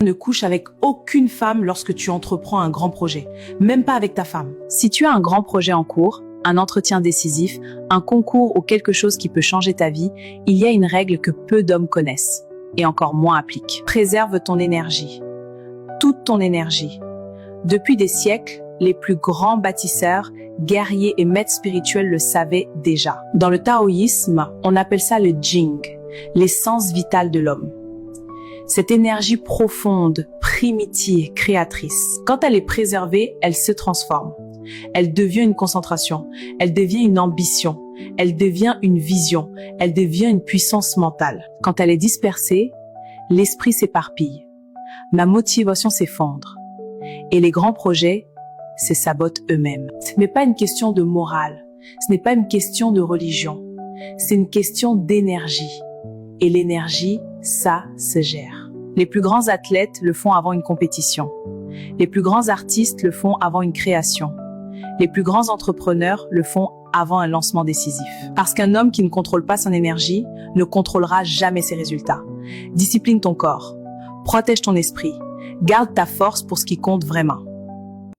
Ne couche avec aucune femme lorsque tu entreprends un grand projet, même pas avec ta femme. Si tu as un grand projet en cours, un entretien décisif, un concours ou quelque chose qui peut changer ta vie, il y a une règle que peu d'hommes connaissent, et encore moins appliquent. Préserve ton énergie. Toute ton énergie. Depuis des siècles, les plus grands bâtisseurs, guerriers et maîtres spirituels le savaient déjà. Dans le taoïsme, on appelle ça le Jing, l'essence vitale de l'homme. Cette énergie profonde, primitive, créatrice. Quand elle est préservée, elle se transforme. Elle devient une concentration, elle devient une ambition, elle devient une vision, elle devient une puissance mentale. Quand elle est dispersée, l'esprit s'éparpille, ma motivation s'effondre et les grands projets se sabotent eux-mêmes. Ce n'est pas une question de morale, ce n'est pas une question de religion, c'est une question d'énergie. Et l'énergie, ça se gère. Les plus grands athlètes le font avant une compétition. Les plus grands artistes le font avant une création. Les plus grands entrepreneurs le font avant un lancement décisif. Parce qu'un homme qui ne contrôle pas son énergie ne contrôlera jamais ses résultats. Discipline ton corps, protège ton esprit, garde ta force pour ce qui compte vraiment.